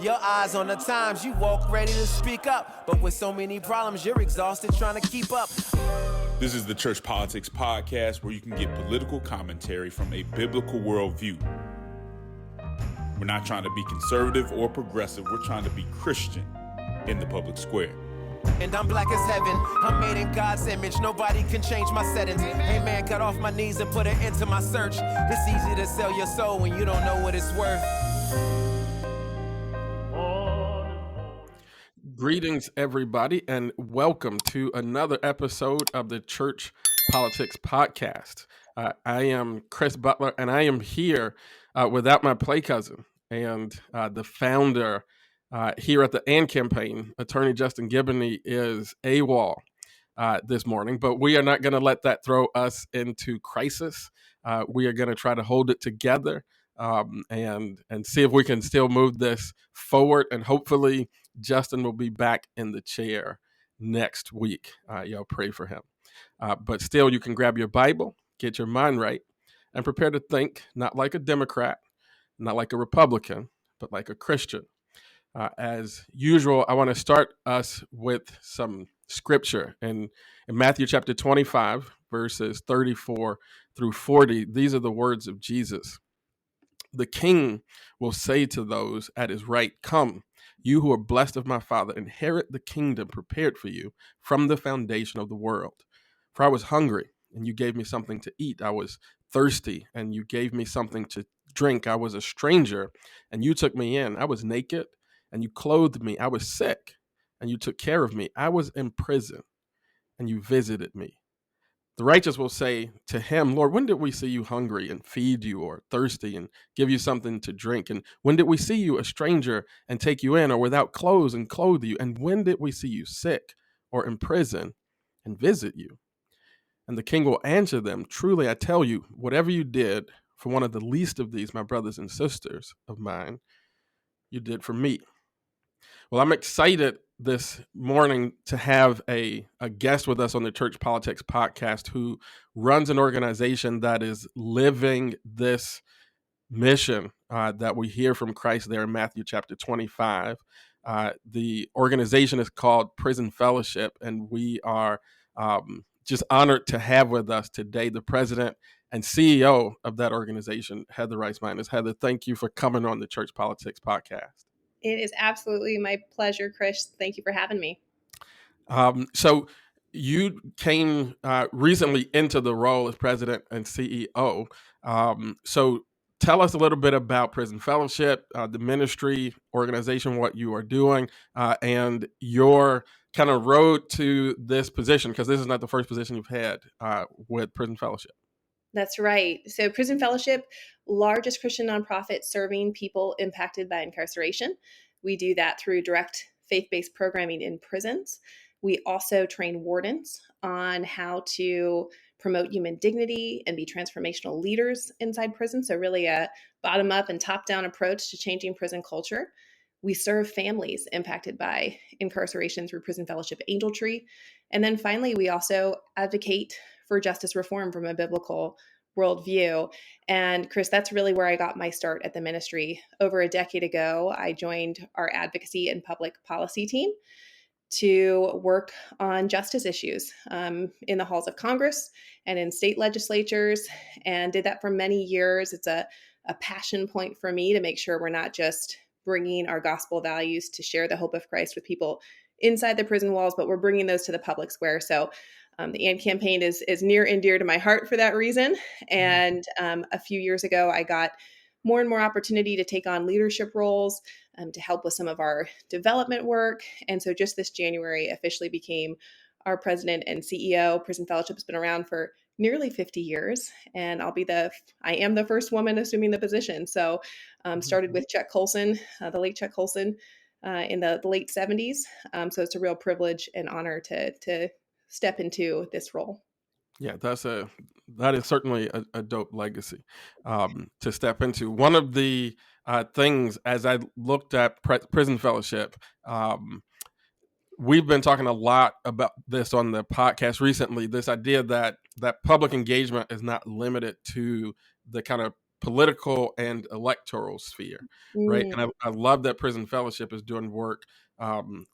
Your eyes on the times, you walk ready to speak up. But with so many problems, you're exhausted trying to keep up. This is the Church Politics Podcast, where you can get political commentary from a biblical worldview. We're not trying to be conservative or progressive. We're trying to be Christian in the public square. And I'm black as heaven. I'm made in God's image. Nobody can change my settings. Hey man, got off my knees and put an end to my search. It's easy to sell your soul when you don't know what it's worth. Greetings, everybody, and welcome to another episode of the Church Politics Podcast. I am Chris Butler, and I am here without my play cousin and the founder here at the AND campaign. Attorney Justin Giboney is AWOL this morning, but we are not going to let that throw us into crisis. We are going to try to hold it together and see if we can still move this forward, and hopefully Justin will be back in the chair next week. Y'all pray for him. But still, you can grab your Bible, get your mind right, and prepare to think not like a Democrat, not like a Republican, but like a Christian. As usual, I want to start us with some scripture. In Matthew chapter 25, verses 34 through 40, these are the words of Jesus. The king will say to those at his right, "Come, you who are blessed of my Father, inherit the kingdom prepared for you from the foundation of the world. For I was hungry, and you gave me something to eat. I was thirsty, and you gave me something to drink. I was a stranger, and you took me in. I was naked, and you clothed me. I was sick, and you took care of me. I was in prison, and you visited me." The righteous will say to him, "Lord, when did we see you hungry and feed you, or thirsty and give you something to drink? And when did we see you a stranger and take you in, or without clothes and clothe you? And when did we see you sick or in prison and visit you?" And the king will answer them, "Truly, I tell you, whatever you did for one of the least of these, my brothers and sisters of mine, you did for me." Well, I'm excited this morning to have a guest with us on the Church Politics Podcast who runs an organization that is living this mission that we hear from Christ there in Matthew chapter 25. The organization is called Prison Fellowship, and we are just honored to have with us today the president and CEO of that organization, Heather Rice-Minus. Heather, thank you for coming on the Church Politics Podcast. It is absolutely my pleasure, Chris. Thank you for having me. So you came recently into the role as president and CEO. So tell us a little bit about Prison Fellowship, the ministry organization, what you are doing, and your kind of road to this position, because this is not the first position you've had with Prison Fellowship. That's right. So Prison Fellowship, largest Christian nonprofit serving people impacted by incarceration. We do that through direct faith-based programming in prisons. We also train wardens on how to promote human dignity and be transformational leaders inside prison. So really a bottom-up and top-down approach to changing prison culture. We serve families impacted by incarceration through Prison Fellowship Angel Tree. And then finally, we also advocate for justice reform from a biblical worldview. And Chris, that's really where I got my start at the ministry. Over a decade ago, I joined our advocacy and public policy team to work on justice issues in the halls of Congress and in state legislatures, and did that for many years. It's a passion point for me to make sure we're not just bringing our gospel values to share the hope of Christ with people inside the prison walls, but we're bringing those to the public square. So the AND campaign is near and dear to my heart for that reason. And a few years ago, I got more and more opportunity to take on leadership roles to help with some of our development work. And so just this January, officially became our president and CEO. Prison Fellowship has been around for nearly 50 years, and I am the first woman assuming the position. So started with Chuck Colson, the late Chuck Colson, in the late 70s. So it's a real privilege and honor to step into this role. Yeah, that is certainly a dope legacy to step into. One of the things, as I looked at Prison Fellowship, we've been talking a lot about this on the podcast recently, this idea that public engagement is not limited to the kind of political and electoral sphere, right? Mm, And I love that Prison Fellowship is doing work, um,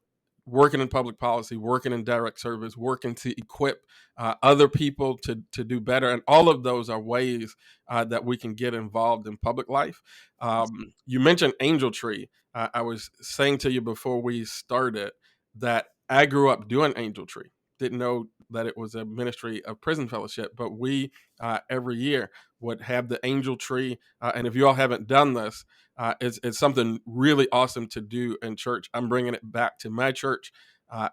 working in public policy, working in direct service, working to equip other people to do better. And all of those are ways that we can get involved in public life. You mentioned Angel Tree. I was saying to you before we started that I grew up doing Angel Tree. Didn't know that it was a ministry of Prison Fellowship, but we every year would have the Angel Tree. And if you all haven't done this, it's something really awesome to do in church. I'm bringing it back to my church,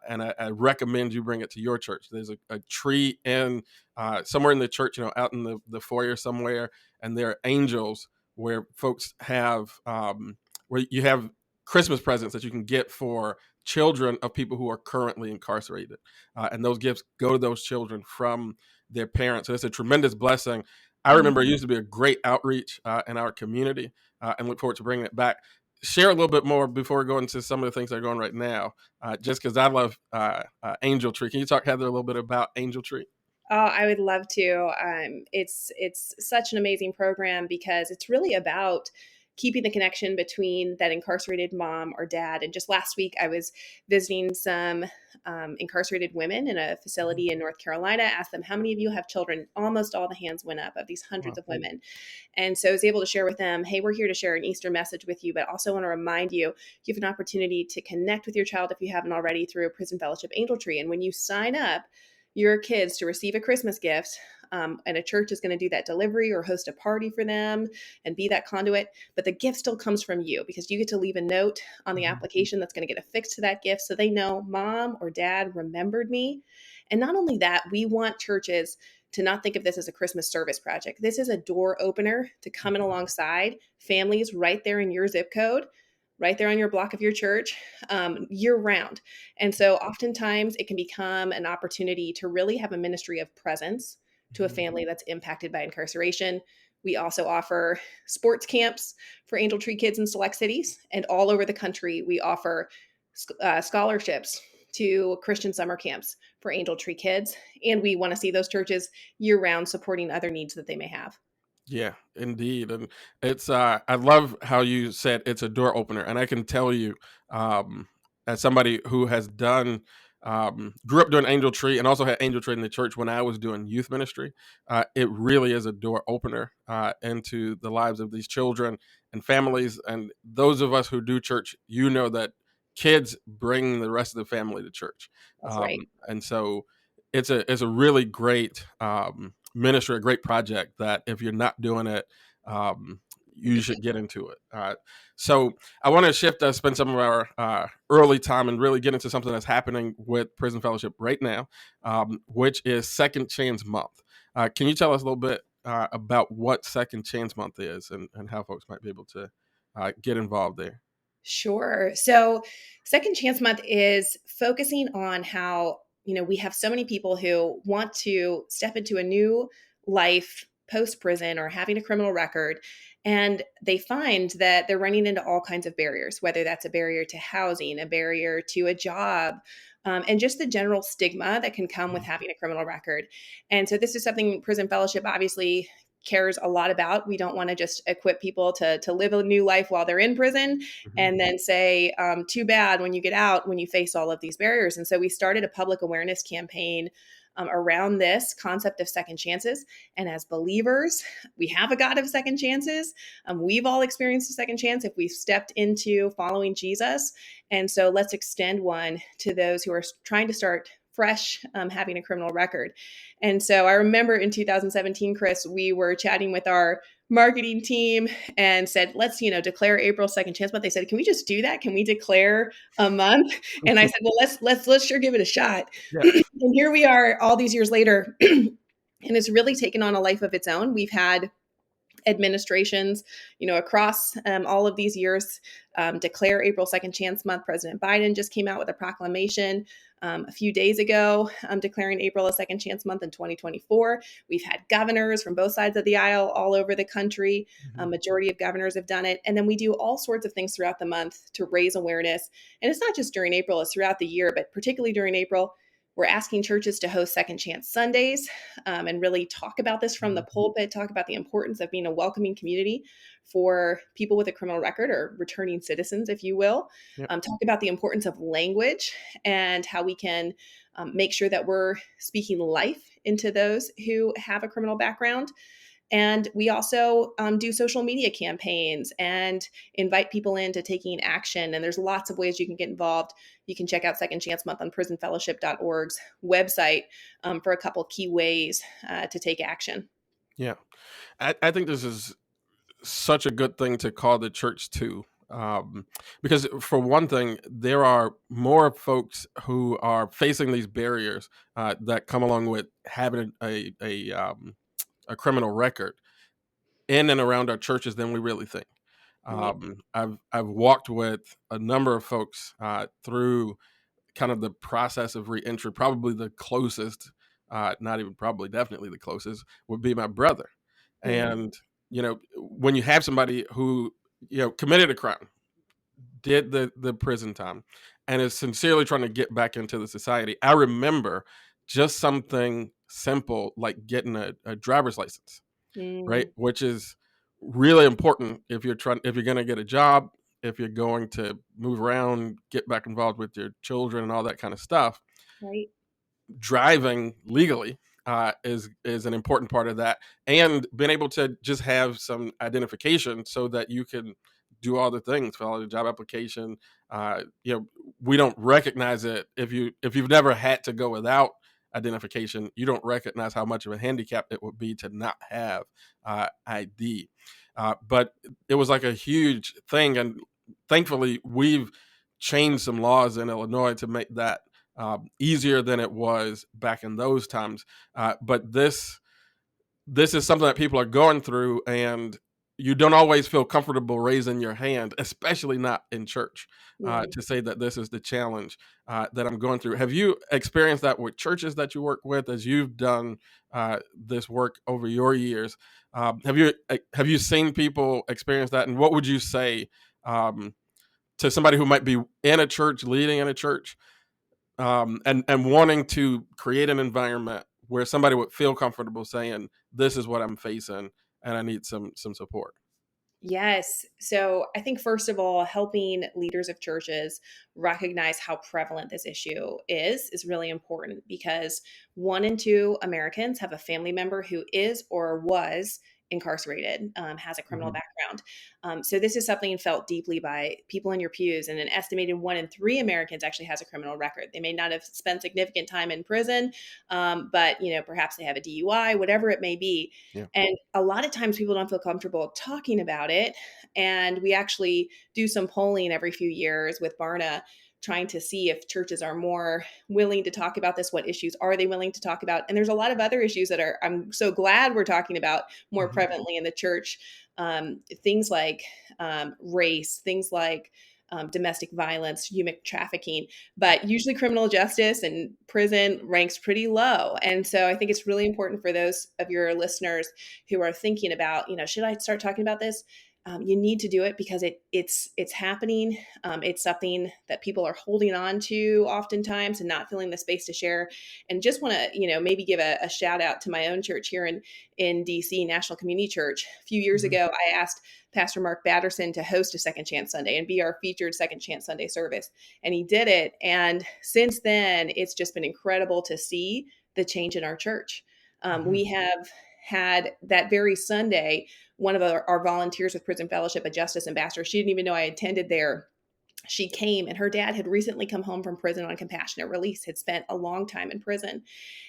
and I recommend you bring it to your church. There's a tree in somewhere in the church, out in the foyer somewhere, and there are angels where folks have where you have Christmas presents that you can get for children of people who are currently incarcerated, and those gifts go to those children from their parents. So it's a tremendous blessing. I remember it used to be a great outreach in our community, and look forward to bringing it back. Share a little bit more before we go into some of the things that are going right now, just because I love Angel Tree. Can you talk, Heather, a little bit about Angel Tree? Oh, I would love to. It's such an amazing program because it's really about keeping the connection between that incarcerated mom or dad. And just last week, I was visiting some incarcerated women in a facility in North Carolina. Asked them, how many of you have children? Almost all the hands went up of these hundreds Wow. of women. And so I was able to share with them, hey, we're here to share an Easter message with you, but also want to remind you, you have an opportunity to connect with your child if you haven't already through a Prison Fellowship Angel Tree. And when you sign up your kids to receive a Christmas gift, and a church is going to do that delivery or host a party for them and be that conduit, but the gift still comes from you because you get to leave a note on the application that's going to get affixed to that gift so they know mom or dad remembered me. And not only that, we want churches to not think of this as a Christmas service project. This is a door opener to come in alongside families right there in your zip code, right there on your block of your church, year round. And so oftentimes it can become an opportunity to really have a ministry of presence to a family that's impacted by incarceration. We also offer sports camps for Angel Tree kids in select cities. And all over the country, we offer scholarships to Christian summer camps for Angel Tree kids. And we want to see those churches year round supporting other needs that they may have. Yeah, indeed. And it's I love how you said it's a door opener. And I can tell you, as somebody who has done grew up doing Angel Tree and also had Angel Tree in the church when I was doing youth ministry, it really is a door opener into the lives of these children and families. And those of us who do church, that kids bring the rest of the family to church. That's right. And so it's a really great ministry, a great project that if you're not doing it, you should get into it. So I want to spend some of our early time and really get into something that's happening with Prison Fellowship right now, which is Second Chance Month. Can you tell us a little bit about what Second Chance Month is and how folks might be able to get involved there? Sure. So, Second Chance Month is focusing on how, we have so many people who want to step into a new life post prison or having a criminal record. And they find that they're running into all kinds of barriers, whether that's a barrier to housing, a barrier to a job, and just the general stigma that can come with having a criminal record. And so, this is something Prison Fellowship obviously cares a lot about. We don't want to just equip people to live a new life while they're in prison and then say, too bad when you get out, when you face all of these barriers. And so we started a public awareness campaign around this concept of second chances. And as believers, we have a God of second chances. We've all experienced a second chance if we've stepped into following Jesus. And so let's extend one to those who are trying to start fresh, having a criminal record. And so I remember in 2017, Chris, we were chatting with our marketing team and said, let's, declare April Second Chance Month. They said, can we just do that? Can we declare a month? And I said, well, let's sure give it a shot. Yeah. And here we are all these years later, and it's really taken on a life of its own. We've had administrations, across all of these years declare April Second Chance Month. President Biden just came out with a proclamation a few days ago declaring April a Second Chance Month in 2024. We've had governors from both sides of the aisle all over the country. Majority of governors have done it. And then we do all sorts of things throughout the month to raise awareness. And it's not just during April, it's throughout the year, but particularly during April, We're asking churches to host Second Chance Sundays and really talk about this from the pulpit, talk about the importance of being a welcoming community for people with a criminal record or returning citizens, if you will. Yep. Talk about the importance of language and how we can make sure that we're speaking life into those who have a criminal background. And we also do social media campaigns and invite people into taking action. And there's lots of ways you can get involved. You can check out Second Chance Month on prisonfellowship.org's website for a couple key ways to take action. Yeah. I think this is such a good thing to call the church to. Because for one thing, there are more folks who are facing these barriers that come along with having a criminal record in and around our churches than we really think. Right. I've walked with a number of folks through kind of the process of reentry. Probably the closest, not even probably, definitely the closest, would be my brother. Mhm. And when you have somebody who committed a crime, did the prison time, and is sincerely trying to get back into the society, I remember just something simple like getting a driver's license, right? Mm, Which is really important if you're going to get a job, if you're going to move around, get back involved with your children and all that kind of stuff. right. Driving legally is an important part of that, and being able to just have some identification so that you can do all the things, fill out a job application. We don't recognize it if you've never had to go without identification. You don't recognize how much of a handicap it would be to not have ID. But it was like a huge thing, and thankfully we've changed some laws in Illinois to make that easier than it was back in those times. But this is something that people are going through, and you don't always feel comfortable raising your hand, especially not in church, Mhm. to say that this is the challenge that I'm going through. Have you experienced that with churches that you work with as you've done this work over your years? Have you seen people experience that, and what would you say to somebody who might be in a church, leading in a church, and wanting to create an environment where somebody would feel comfortable saying, "This is what I'm facing, and I need some support." Yes. So I think, first of all, helping leaders of churches recognize how prevalent this issue is really important, because 1 in 2 Americans have a family member who is or was incarcerated, has a criminal Hmm. background. So this is something felt deeply by people in your pews. And an estimated 1 in 3 Americans actually has a criminal record. They may not have spent significant time in prison, but perhaps they have a DUI, whatever it may be. Yeah. And a lot of times people don't feel comfortable talking about it. And we actually do some polling every few years with Barna, trying to see if churches are more willing to talk about this. What issues are they willing to talk about? And there's a lot of other issues that I'm so glad we're talking about more Hmm. prevalently in the church. Things like race, things like domestic violence, human trafficking, but usually criminal justice and prison ranks pretty low. And so I think it's really important for those of your listeners who are thinking about, should I start talking about this? You need to do it because it's happening. It's something that people are holding on to oftentimes and not feeling the space to share. And just want to maybe give a shout out to my own church here in DC, National Community Church. A few years Hmm. ago, I asked Pastor Mark Batterson to host a Second Chance Sunday and be our featured Second Chance Sunday service, and he did it. And since then, it's just been incredible to see the change in our church. Hmm. We have had that very Sunday, one of our volunteers with Prison Fellowship, a justice ambassador, she didn't even know I attended there. She came, and her dad had recently come home from prison on compassionate release, had spent a long time in prison.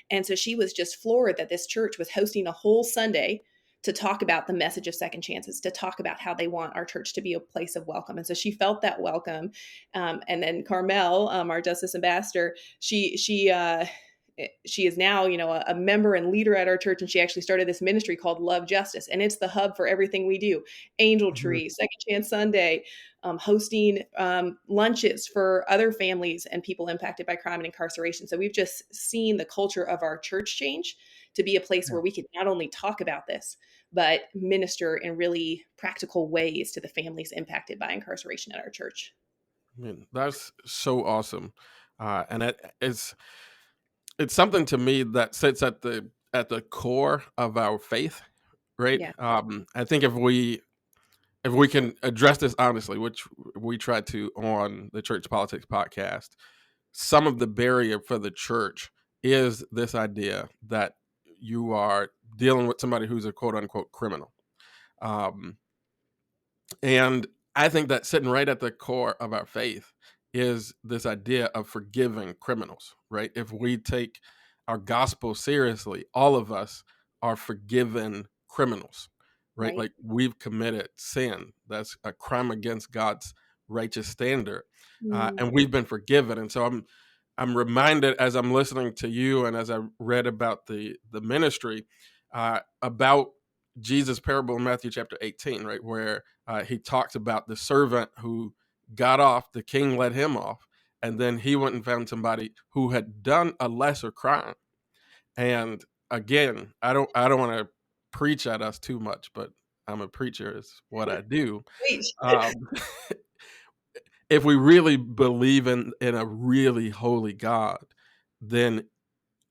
And so she was just floored that this church was hosting a whole Sunday to talk about the message of second chances, to talk about how they want our church to be a place of welcome. And so she felt that welcome. And then Carmel, our justice ambassador, she is now, a member and leader at our church, and she actually started this ministry called Love Justice, and it's the hub for everything we do: Angel Hmm. Tree, Second Chance Sunday, hosting lunches for other families and people impacted by crime and incarceration. So we've just seen the culture of our church change to be a place Yeah. where we can not only talk about this, but minister in really practical ways to the families impacted by incarceration at our church. I mean, that's so awesome, and it's it's something to me that sits at the core of our faith, right? Yeah. I think if we can address this honestly, which we try to on the Church Politics podcast, some of the barrier for the church is this idea that you are dealing with somebody who's a quote unquote criminal. Um, and I think that sitting right at the core of our faith is this idea of forgiving criminals, right? If we take our gospel seriously, all of us are forgiven criminals, right? Right. Like we've committed sin. That's a crime against God's righteous standard. Mm. And we've been forgiven. And so I'm reminded as I'm listening to you and as I read about the ministry about Jesus' parable in Matthew chapter 18, right, where he talks about the servant who got off, the king let him off, and then he went and found somebody who had done a lesser crime. And again, I don't want to preach at us too much, but I'm a preacher is what I do. Preach. Um, if we really believe in a really holy God, then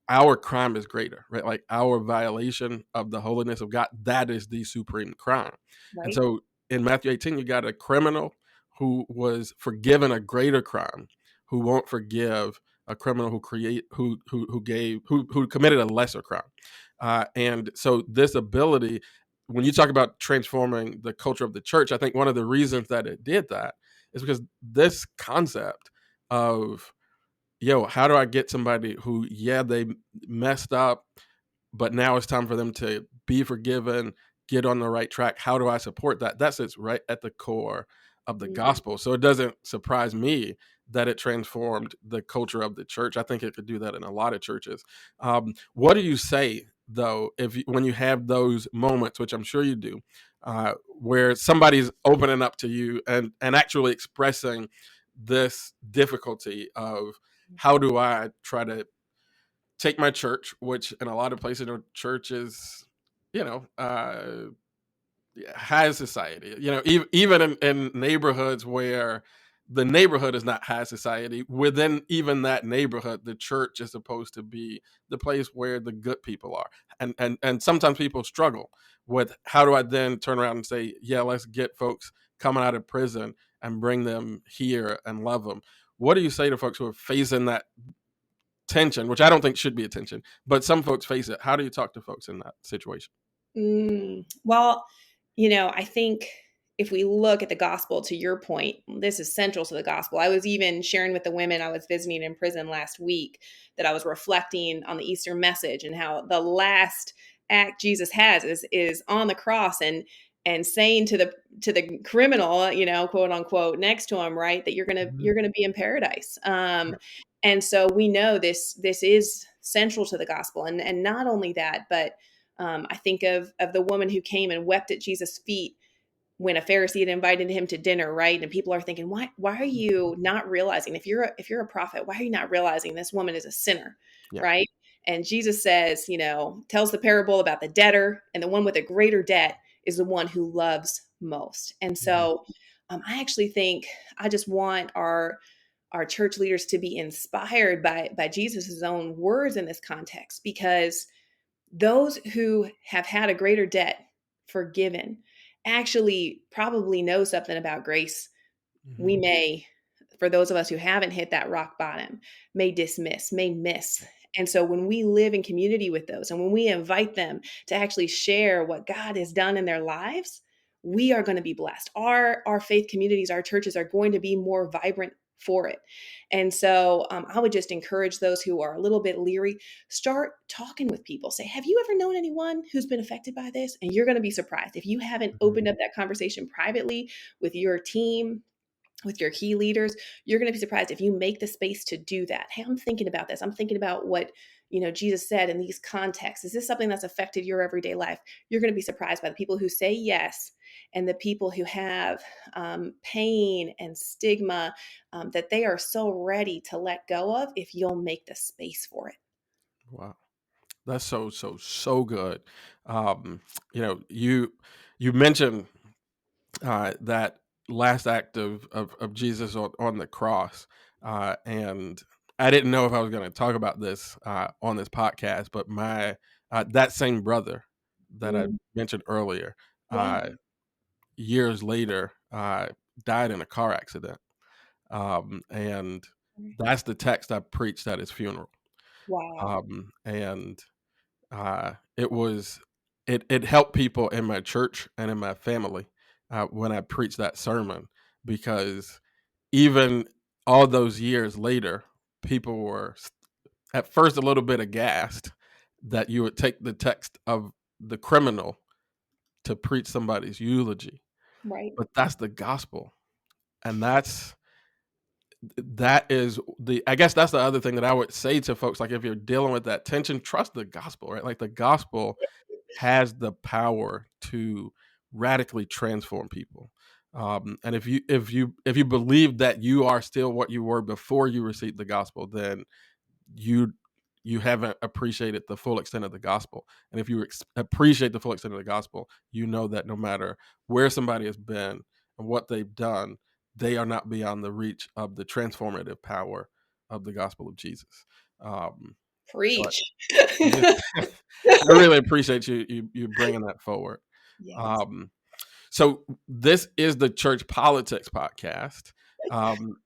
our crime is greater, right? Like our violation of the holiness of God, that is the supreme crime. And Right. so in Matthew 18, you got a criminal who was forgiven a greater crime, who won't forgive a criminal who committed a lesser crime. And so this ability, when you talk about transforming the culture of the church, I think one of the reasons that it did that is because this concept of how do I get somebody who, they messed up, but now it's time for them to be forgiven, get on the right track. How do I support that? That sits right at the core of the Mm. gospel. So it doesn't surprise me that it transformed the culture of the church. I think it could do that in a lot of churches. What do you say though, when you have those moments, which I'm sure you do, where somebody's opening up to you and actually expressing this difficulty of how do I try to take my church, which in a lot of places, church is, you know, uh, high society, even in neighborhoods where the neighborhood is not high society, within even that neighborhood, the church is supposed to be the place where the good people are. And sometimes people struggle with how do I then turn around and say, yeah, let's get folks coming out of prison and bring them here and love them. What do you say to folks who are facing that tension, which I don't think should be a tension, but some folks face it? How do you talk to folks in that situation? Well, I think if we look at the gospel, to your point, this is central to the gospel. I was even sharing with the women I was visiting in prison last week that I was reflecting on the Easter message and how the last act Jesus has is on the cross and saying to the criminal, quote unquote, next to him, right, that Mhm. you're gonna be in paradise. And so we know this is central to the gospel, and not only that, but I think of the woman who came and wept at Jesus' feet when a Pharisee had invited him to dinner, right? And people are thinking, why are you not realizing, if you're a prophet, why are you not realizing this woman is a sinner, Yeah. right? And Jesus says, tells the parable about the debtor, and the one with a greater debt is the one who loves most. And Mhm. so I actually think I just want our church leaders to be inspired by Jesus's own words in this context, because those who have had a greater debt forgiven actually probably know something about grace. We Mhm. may, for those of us who haven't hit that rock bottom, may dismiss, may miss. And so when we live in community with those and when we invite them to actually share what God has done in their lives, we are going to be blessed. Our faith communities, our churches are going to be more vibrant for it. And so I would just encourage those who are a little bit leery, start talking with people. Say, have you ever known anyone who's been affected by this? And you're going to be surprised. If you haven't Mhm. opened up that conversation privately with your team, with your key leaders, you're going to be surprised if you make the space to do that. Hey, I'm thinking about this. I'm thinking about what, Jesus said in these contexts. Is this something that's affected your everyday life? You're going to be surprised by the people who say yes and the people who have pain and stigma that they are so ready to let go of if you'll make the space for it. Wow. That's so good. Um, you mentioned that last act of Jesus on the cross, and I didn't know if I was going to talk about this on this podcast, but my that same brother that I Mm, mentioned earlier, yeah. years later, died in a car accident, and that's the text I preached at his funeral. Wow. And it was it helped people in my church and in my family when I preached that sermon, because even all those years later, people were at first a little bit aghast that you would take the text of the criminal to preach somebody's eulogy, Right. but that's the gospel, and that is the I guess that's the other thing that I would say to folks, like if you're dealing with that tension, trust the gospel, right? Like the gospel has the power to radically transform people. And if you believe that you are still what you were before you received the gospel, then you you haven't appreciated the full extent of the gospel. And if you appreciate the full extent of the gospel, you know that no matter where somebody has been and what they've done, they are not beyond the reach of the transformative power of the gospel of Jesus. Um, so Preach. yeah, I really appreciate you bringing that forward. Yes. Um, so this is the Church Politics Podcast,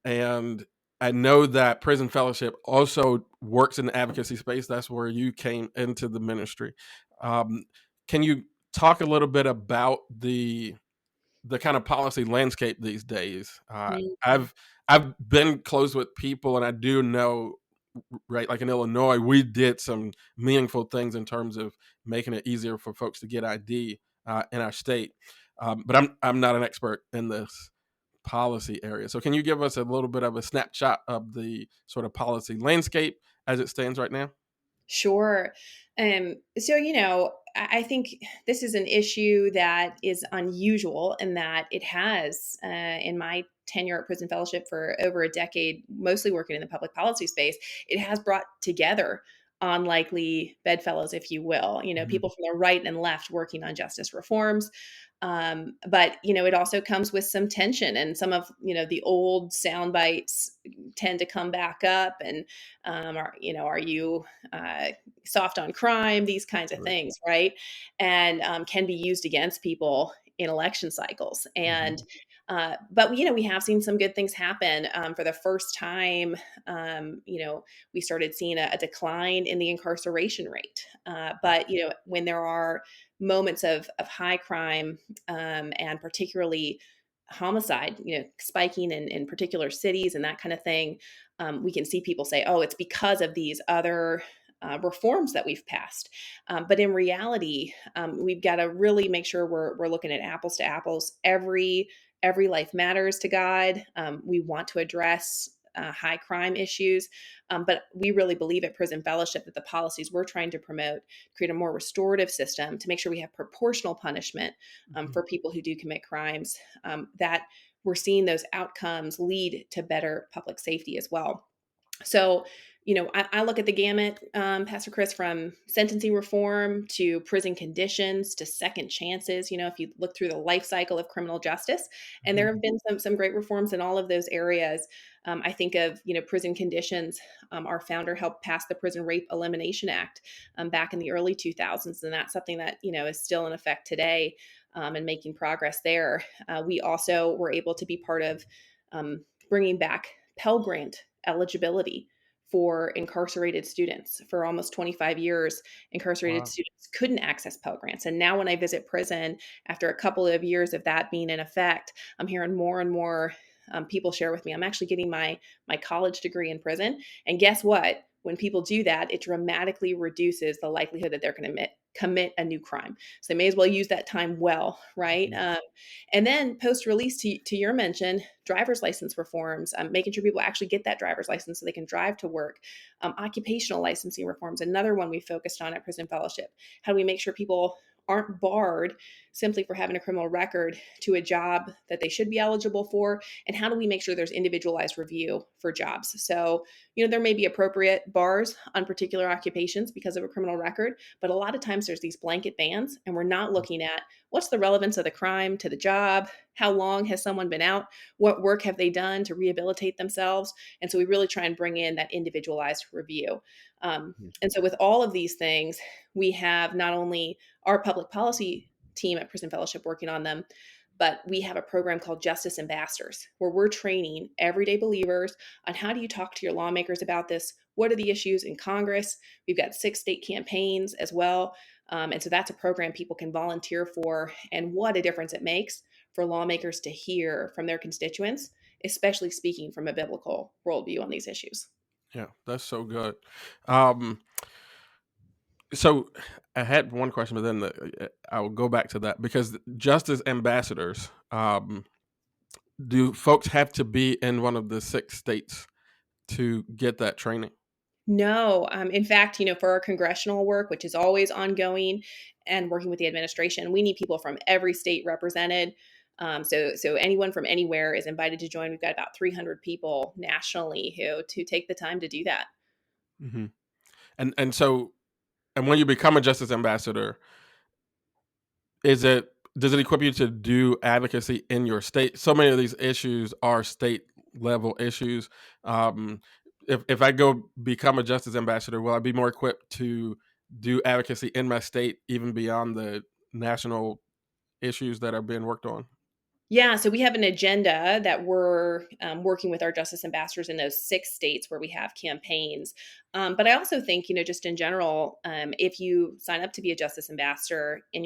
and I know that Prison Fellowship also works in the advocacy space. That's where you came into the ministry. Um, can you talk a little bit about the kind of policy landscape these days? Mhm. I've been close with people, and I do know, right, like in Illinois, we did some meaningful things in terms of making it easier for folks to get ID in our state. But I'm not an expert in this policy area. So can you give us a little bit of a snapshot of the sort of policy landscape as it stands right now? Sure. So, I think this is an issue that is unusual in that it has, in my tenure at Prison Fellowship for over a decade, mostly working in the public policy space, it has brought together unlikely bedfellows, if you will, Mhm. people from the right and left working on justice reforms. But it also comes with some tension, and some of the old sound bites tend to come back up, and are you soft on crime, these kinds of Right. things, right? And can be used against people in election cycles. And Mhm. but we have seen some good things happen. For the first time, we started seeing a decline in the incarceration rate. But when there are moments of high crime, and particularly homicide, spiking in particular cities and that kind of thing, we can see people say, "Oh, it's because of these other reforms that we've passed." But in reality, we've got to really make sure we're looking at apples to apples. Every life matters to God. We want to address high crime issues, but we really believe at Prison Fellowship that the policies we're trying to promote create a more restorative system to make sure we have proportional punishment Mhm. for people who do commit crimes. That we're seeing those outcomes lead to better public safety as well. So, I look at the gamut, Pastor Chris, from sentencing reform to prison conditions to second chances. If you look through the life cycle of criminal justice, and there Mhm. have been some great reforms in all of those areas. I think of prison conditions. Our founder helped pass the Prison Rape Elimination Act back in the early 2000s, and that's something that is still in effect today, and making progress there. We also were able to be part of bringing back Pell Grant eligibility for incarcerated students. For almost 25 years, incarcerated Wow. students couldn't access Pell Grants. And now when I visit prison, after a couple of years of that being in effect, I'm hearing more and more people share with me, I'm actually getting my college degree in prison. And guess what? When people do that, it dramatically reduces the likelihood that they're going to commit a new crime. So they may as well use that time well, right? Mhm. And then post release, to your mention, driver's license reforms, making sure people actually get that driver's license so they can drive to work. Occupational licensing reforms, another one we focused on at Prison Fellowship. How do we make sure people aren't barred simply for having a criminal record to a job that they should be eligible for? And how do we make sure there's individualized review for jobs? So, there may be appropriate bars on particular occupations because of a criminal record, but a lot of times there's these blanket bans, and we're not looking at what's the relevance of the crime to the job, how long has someone been out, what work have they done to rehabilitate themselves. And so we really try and bring in that individualized review. And so with all of these things, we have not only our public policy team at Prison Fellowship working on them, but we have a program called Justice Ambassadors, where we're training everyday believers on how do you talk to your lawmakers about this? What are the issues in Congress? We've got 6 state campaigns as well. And so that's a program people can volunteer for. And what a difference it makes for lawmakers to hear from their constituents, especially speaking from a biblical worldview on these issues. Yeah, that's so good. So I had one question, but then I will go back to that, because justice ambassadors, do folks have to be in one of the 6 states to get that training? No, in fact, for our congressional work, which is always ongoing, and working with the administration, we need people from every state represented. So anyone from anywhere is invited to join. We've got about 300 people nationally who take the time to do that. Mm-hmm. And when you become a justice ambassador, does it equip you to do advocacy in your state? So many of these issues are state level issues. If I go become a justice ambassador, will I be more equipped to do advocacy in my state, even beyond the national issues that are being worked on? Yeah, so we have an agenda that we're working with our justice ambassadors in those 6 states where we have campaigns. But I also think, just in general, if you sign up to be a justice ambassador and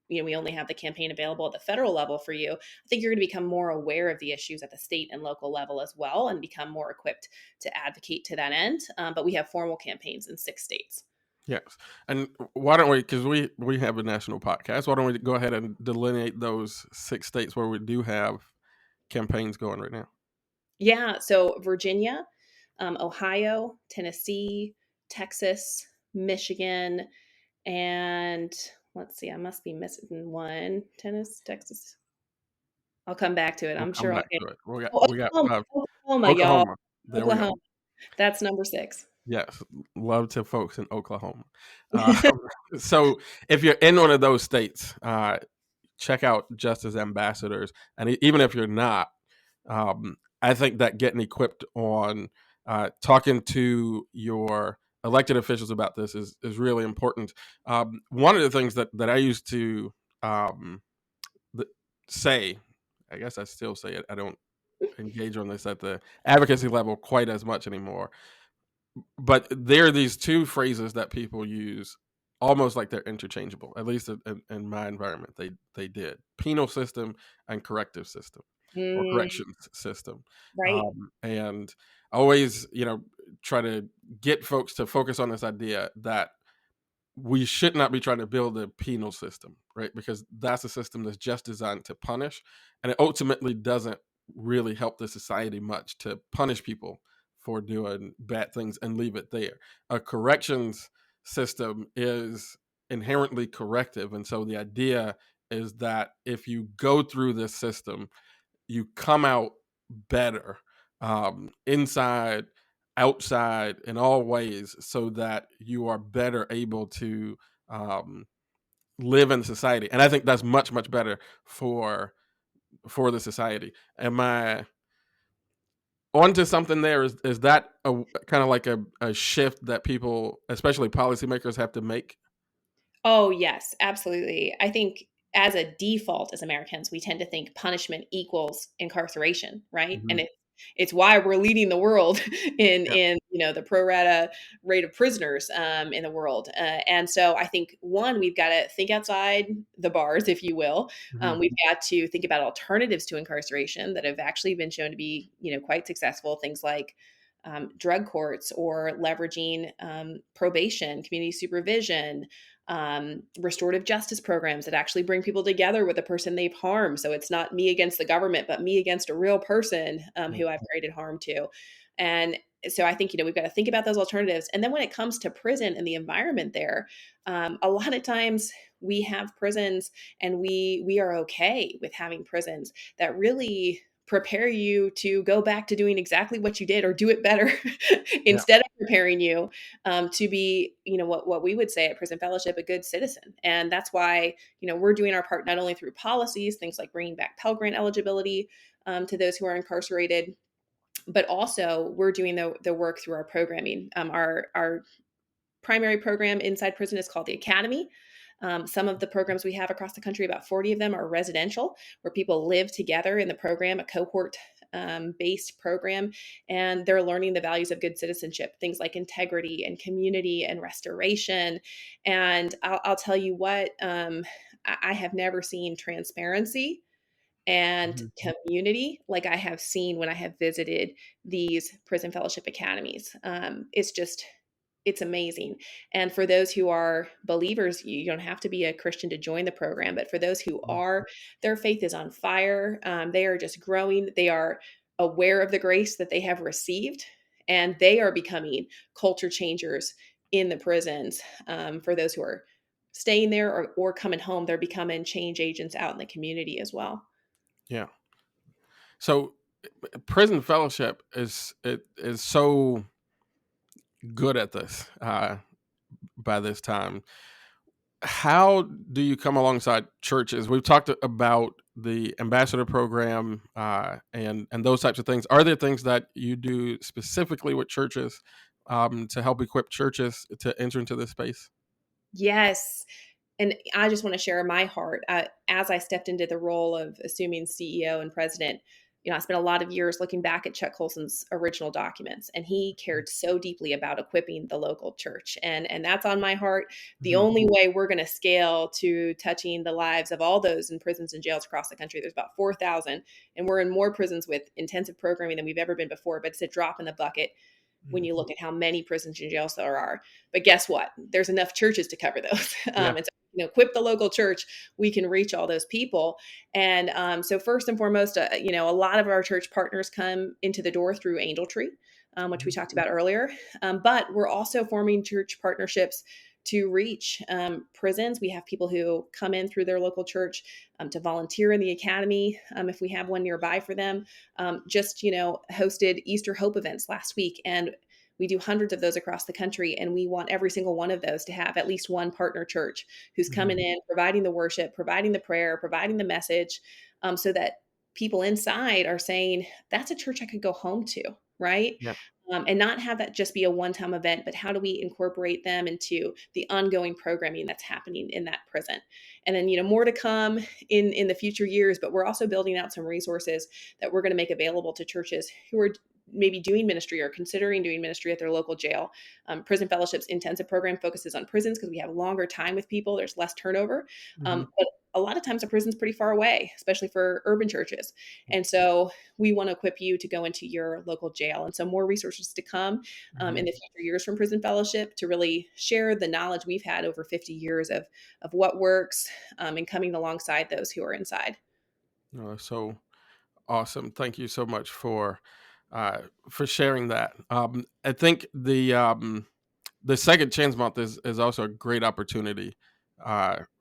we only have the campaign available at the federal level for you, I think you're going to become more aware of the issues at the state and local level as well, and become more equipped to advocate to that end. But we have formal campaigns in 6 states. Yes. And why don't we, because we have a national podcast, why don't we go ahead and delineate those 6 states where we do have campaigns going right now? Yeah, so Virginia, Ohio, Tennessee, Texas, Michigan, and let's see, I must be missing one. Tennessee, Texas. I'll come back to it. We'll I'm come sure I'll back get to it. oh, We got Oklahoma, y'all. Oklahoma. There we go. Oklahoma. That's number 6. Yes, love to folks in Oklahoma. Uh, so if you're in one of those states, check out Justice Ambassadors. And even if you're not, I think that getting equipped on talking to your elected officials about this is really important. One of the things that I used to say, I guess I still say it, I don't engage on this at the advocacy level quite as much anymore, but there are these 2 phrases that people use almost like they're interchangeable. At least in my environment, they did: penal system and corrective system, or Mm, corrections system. right. And I always, try to get folks to focus on this idea that we should not be trying to build a penal system, right? Because that's a system that's just designed to punish, and it ultimately doesn't really help the society much to punish people for doing bad things and leave it there. A corrections system is inherently corrective, and so the idea is that if you go through this system, you come out better, inside, outside, in all ways, so that you are better able to um, live in society. And I think that's much, much better for the society. Am I onto something there? Is that a kind of like a shift that people, especially policymakers, have to make? Oh, yes, absolutely. I think as a default as Americans, we tend to think punishment equals incarceration, right? Mhm. And it's why we're leading the world in Yeah. the pro rata rate of prisoners in the world. And so I think one, we've got to think outside the bars, if you will. Mhm. We've got to think about alternatives to incarceration that have actually been shown to be quite successful. Things like drug courts, or leveraging probation, community supervision, restorative justice programs that actually bring people together with the person they've harmed. So it's not me against the government, but me against a real person Yeah. who I've created harm to. And so I think, we've got to think about those alternatives. And then when it comes to prison and the environment there, a lot of times we have prisons, and we are okay with having prisons that really prepare you to go back to doing exactly what you did or do it better Yeah. instead of preparing you to be, what we would say at Prison Fellowship, a good citizen. And that's why, we're doing our part not only through policies, things like bringing back Pell Grant eligibility to those who are incarcerated, but also we're doing the work through our programming. Our primary program inside prison is called the Academy. Some of the programs we have across the country, about 40 of them, are residential, where people live together in the program, a cohort based program, and they're learning the values of good citizenship, things like integrity and community and restoration. And I'll tell you what, I have never seen transparency and Mhm. community like I have seen when I have visited these prison fellowship academies. It's amazing. And for those who are believers, you don't have to be a Christian to join the program. But for those who are, their faith is on fire. They are just growing. They are aware of the grace that they have received, and they are becoming culture changers in the prisons. For those who are staying there or coming home, they're becoming change agents out in the community as well. Yeah. So prison fellowship is so good at this by this time. How do you come alongside churches? We've talked about the ambassador program and those types of things. Are there things that you do specifically with churches to help equip churches to enter into this space? Yes. And I just want to share my heart. As I stepped into the role of assuming CEO and president, I spent a lot of years looking back at Chuck Colson's original documents, and he cared so deeply about equipping the local church. And that's on my heart. The Mhm. only way we're going to scale to touching the lives of all those in prisons and jails across the country, there's about 4,000, and we're in more prisons with intensive programming than we've ever been before, but it's a drop in the bucket when you look at how many prisons and jails there are. But guess what? There's enough churches to cover those. Yeah. And so, equip the local church, we can reach all those people. And so, first and foremost, a lot of our church partners come into the door through Angel Tree, which we talked about earlier. But we're also forming church partnerships to reach prisons. We have people who come in through their local church to volunteer in the academy if we have one nearby for them. Just hosted Easter Hope events last week, and we do hundreds of those across the country, and we want every single one of those to have at least one partner church who's coming in, providing the worship, providing the prayer, providing the message, so that people inside are saying, that's a church I could go home to, right? Yeah. And not have that just be a one-time event, but how do we incorporate them into the ongoing programming that's happening in that prison? And then, more to come in the future years, but we're also building out some resources that we're going to make available to churches who are maybe doing ministry or considering doing ministry at their local jail. Prison Fellowship's intensive program focuses on prisons because we have longer time with people. There's less turnover. Mhm. But a lot of times a prison's pretty far away, especially for urban churches. And so we want to equip you to go into your local jail. And so more resources to come in the future years from Prison Fellowship to really share the knowledge we've had over 50 years of what works and coming alongside those who are inside. So awesome! Thank you so much for sharing that. I think the Second Chance Month is also a great opportunity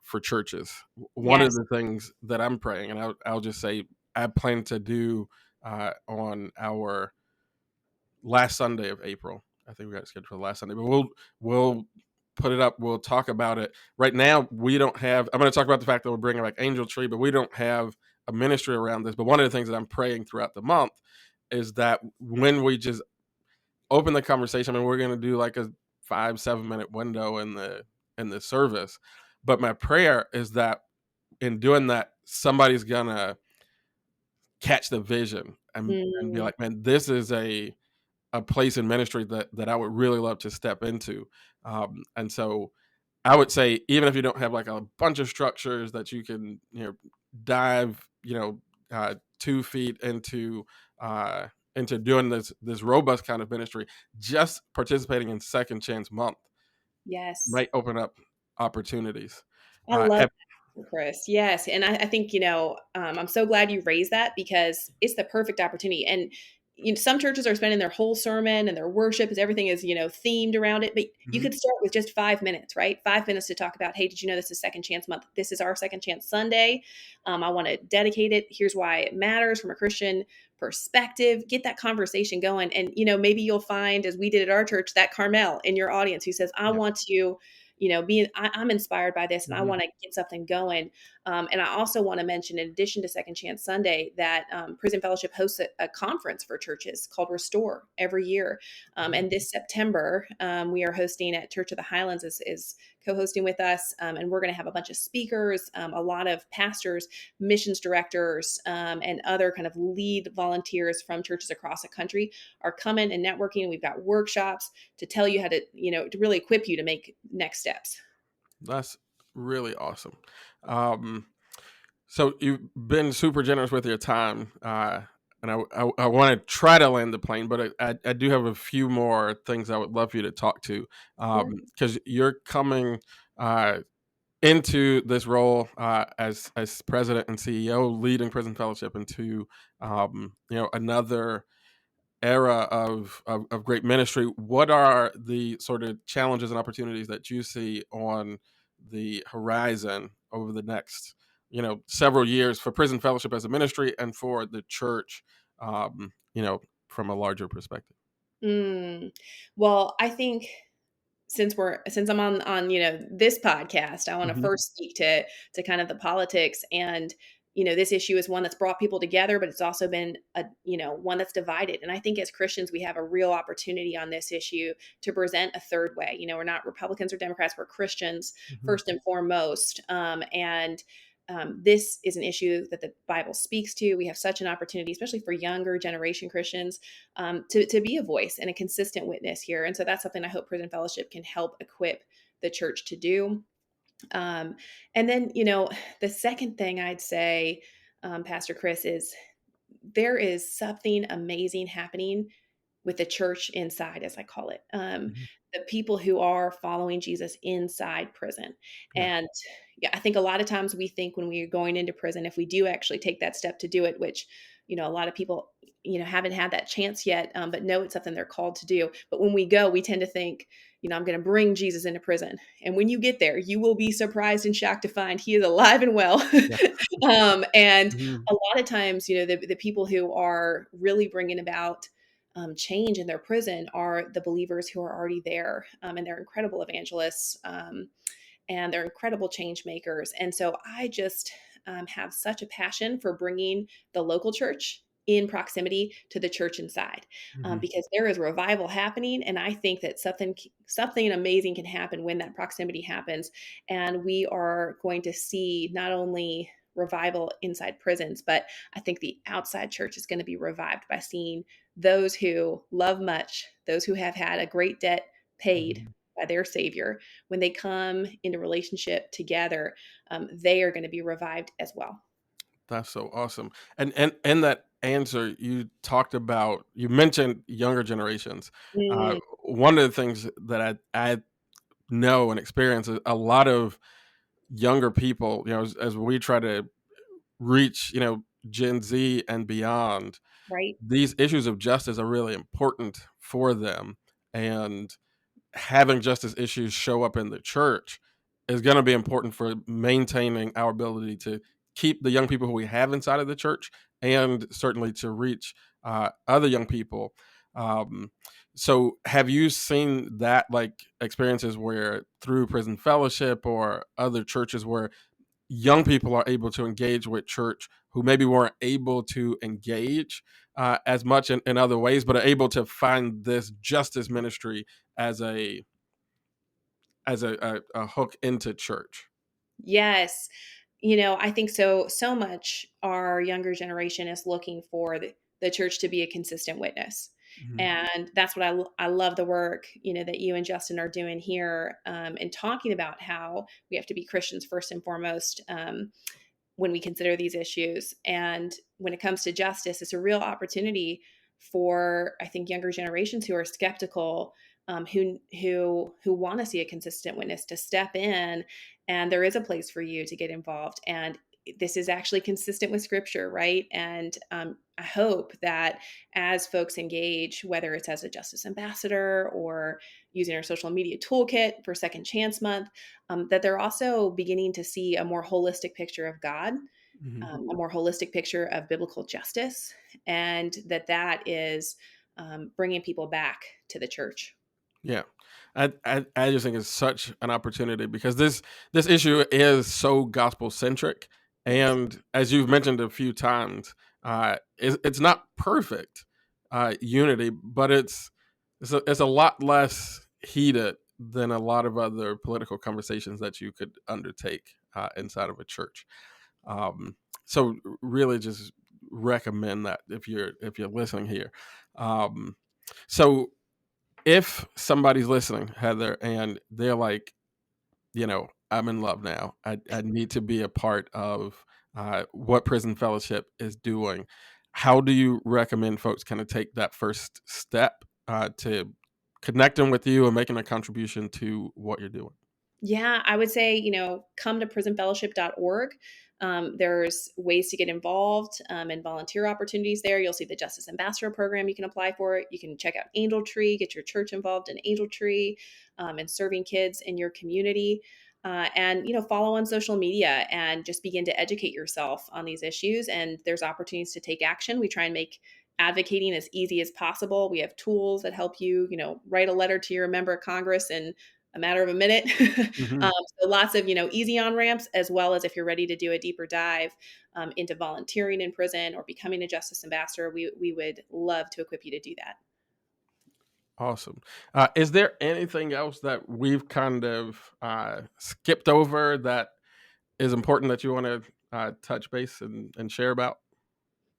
for churches. One of Yes. the things that I'm praying, and I'll just say, I plan to do on our last Sunday of April. I think we got it scheduled for the last Sunday, but we'll put it up. We'll talk about it. Right now, we don't have. I'm going to talk about the fact that we're bringing like Angel Tree, but we don't have a ministry around this. But one of the things that I'm praying throughout the month is that when we just open the conversation, I mean, we're going to do like a 5-7 minute window in the service. But my prayer is that in doing that, somebody's gonna catch the vision and be Mm, like, man, this is a place in ministry that I would really love to step into. And so I would say, even if you don't have like a bunch of structures that you can, dive, 2 feet into doing this robust kind of ministry, just participating in Second Chance Month yes. might open up opportunities. I love Have, that, Chris. Yes. And I think, I'm so glad you raised that because it's the perfect opportunity. And some churches are spending their whole sermon and their worship is everything is, themed around it. But you Mhm. could start with just 5 minutes, right? 5 minutes to talk about, hey, did you know this is Second Chance Month? This is our Second Chance Sunday. I want to dedicate it. Here's why it matters from a Christian perspective. Get that conversation going. And, maybe you'll find, as we did at our church, that Carmel in your audience who says, I Yeah. want to, I'm inspired by this and I Mhm. want to get something going. And I also want to mention, in addition to Second Chance Sunday, that Prison Fellowship hosts a conference for churches called Restore every year. Mhm. And this September, we are hosting at Church of the Highlands is co-hosting with us. And we're going to have a bunch of speakers, a lot of pastors, missions directors, and other kind of lead volunteers from churches across the country are coming and networking. We've got workshops to tell you how to, to really equip you to make next steps. That's really awesome. Um, so you've been super generous with your time, and I want to try to land the plane, but I do have a few more things I would love for you to talk to, Yeah. because you're coming uh, into this role as president and CEO, leading Prison Fellowship into another era of great ministry. What are the sort of challenges and opportunities that you see on the horizon over the next, several years for Prison Fellowship as a ministry and for the church, um, you know, from a larger perspective? Mm. Well, I think since I'm on this podcast, I want to Hmm. first speak to kind of the politics. And this issue is one that's brought people together, but it's also been a one that's divided. And I think as Christians, we have a real opportunity on this issue to present a third way. We're not Republicans or Democrats, we're Christians Hmm. first and foremost. And this is an issue that the Bible speaks to. We have such an opportunity, especially for younger generation Christians, to be a voice and a consistent witness here. And so that's something I hope Prison Fellowship can help equip the church to do. Um, and then, the second thing I'd say, Pastor Chris, is there is something amazing happening with the church inside, as I call it. Hmm. The people who are following Jesus inside prison. Yeah. And yeah, I think a lot of times we think when we're going into prison, if we do actually take that step to do it, which, a lot of people, haven't had that chance yet, but know it's something they're called to do. But when we go, we tend to think, I'm going to bring Jesus into prison. And when you get there, you will be surprised and shocked to find he is alive and well. Yeah. And Hmm. a lot of times, the people who are really bringing about change in their prison are the believers who are already there, and they're incredible evangelists, and they're incredible change makers. And so I just have such a passion for bringing the local church in proximity to the church inside, Hmm. because there is revival happening, and I think that something amazing can happen when that proximity happens, and we are going to see not only revival inside prisons, but I think the outside church is going to be revived by seeing those who love much, those who have had a great debt paid Hmm. by their Savior, when they come into relationship together, they are going to be revived as well. That's so awesome. And that answer you mentioned younger generations. Mm, One of the things that I know and experience is a lot of younger people, as we try to reach, Gen Z and beyond, right? these issues of justice are really important for them. And having justice issues show up in the church is going to be important for maintaining our ability to keep the young people who we have inside of the church and certainly to reach other young people. Um, so have you seen that, like, experiences where through Prison Fellowship or other churches where young people are able to engage with church who maybe weren't able to engage as much in other ways, but are able to find this justice ministry as a hook into church? Yes. I think so much our younger generation is looking for the church to be a consistent witness. Mhm. And that's what I love the work, that you and Justin are doing here, and talking about how we have to be Christians first and foremost, when we consider these issues. And when it comes to justice, it's a real opportunity for, I think, younger generations who are skeptical, who want to see a consistent witness to step in, and there is a place for you to get involved. And this is actually consistent with scripture, right? And I hope that as folks engage, whether it's as a justice ambassador or using our social media toolkit for Second Chance Month, that they're also beginning to see a more holistic picture of God, a more holistic picture of biblical justice, and that is bringing people back to the church. Yeah, I just think it's such an opportunity because this issue is so gospel centric, Yes. and as you've mentioned a few times, it's not perfect unity, but it's a lot less heated than a lot of other political conversations that you could undertake inside of a church. So really, just recommend that if you're listening here. Um, so if somebody's listening, Heather, and they're like, I'm in love now. I need to be a part of what Prison Fellowship is doing. How do you recommend folks kind of take that first step to connecting with you and making a contribution to what you're doing? Yeah, I would say, come to prisonfellowship.org. There's ways to get involved and volunteer opportunities there. You'll see the Justice Ambassador Program you can apply for. You can check out Angel Tree, get your church involved in Angel Tree and serving kids in your community. And follow on social media and just begin to educate yourself on these issues. And there's opportunities to take action. We try and make advocating as easy as possible. We have tools that help you, write a letter to your member of Congress in a matter of a minute. Mm-hmm. So lots of, easy on ramps, as well as if you're ready to do a deeper dive into volunteering in prison or becoming a justice ambassador, we would love to equip you to do that. Awesome. Is there anything else that we've kind of skipped over that is important that you want to touch base and share about?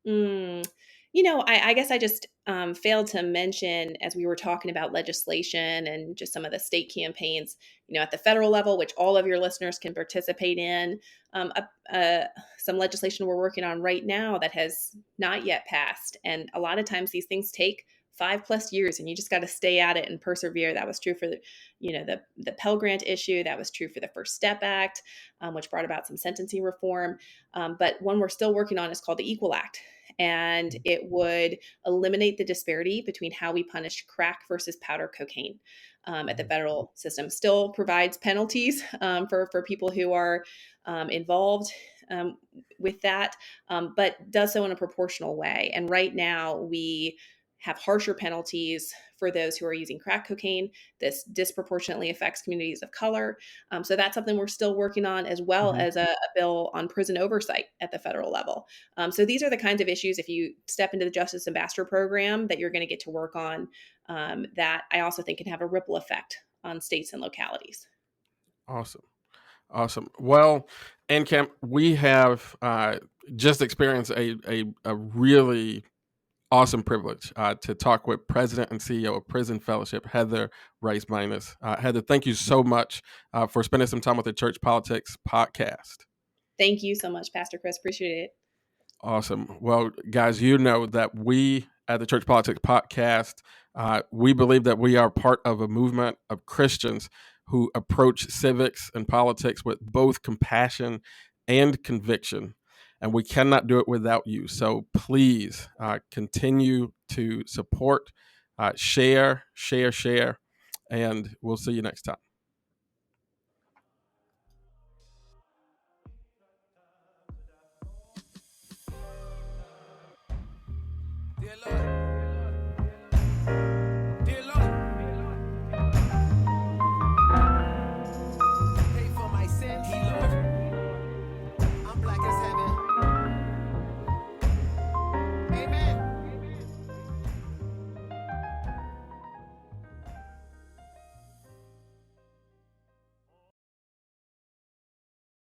I guess I just failed to mention as we were talking about legislation and just some of the state campaigns, at the federal level, which all of your listeners can participate in. Some legislation we're working on right now that has not yet passed. And a lot of times these things take 5+ years and you just got to stay at it and persevere. That was true for the Pell Grant issue. That was true for the First Step Act, which brought about some sentencing reform. But one we're still working on is called the Equal Act. And it would eliminate the disparity between how we punish crack versus powder cocaine at the federal system. Still provides penalties for people who are involved with that, but does so in a proportional way. And right now we have harsher penalties for those who are using crack cocaine. This disproportionately affects communities of color. So that's something we're still working on, as well as a bill on prison oversight at the federal level. So these are the kinds of issues, if you step into the Justice Ambassador Program, that you're going to get to work on that I also think can have a ripple effect on states and localities. Awesome. Well, NCAMP, we have just experienced a really awesome privilege to talk with President and CEO of Prison Fellowship, Heather Rice-Minus. Heather, thank you so much for spending some time with the Church Politics Podcast. Thank you so much, Pastor Chris. Appreciate it. Awesome. Well, guys, you know that we at the Church Politics Podcast, we believe that we are part of a movement of Christians who approach civics and politics with both compassion and conviction. And we cannot do it without you. So please continue to support, share, and we'll see you next time. Dear Lord, pay for my sins, Lord. I'm black as heaven. Amen.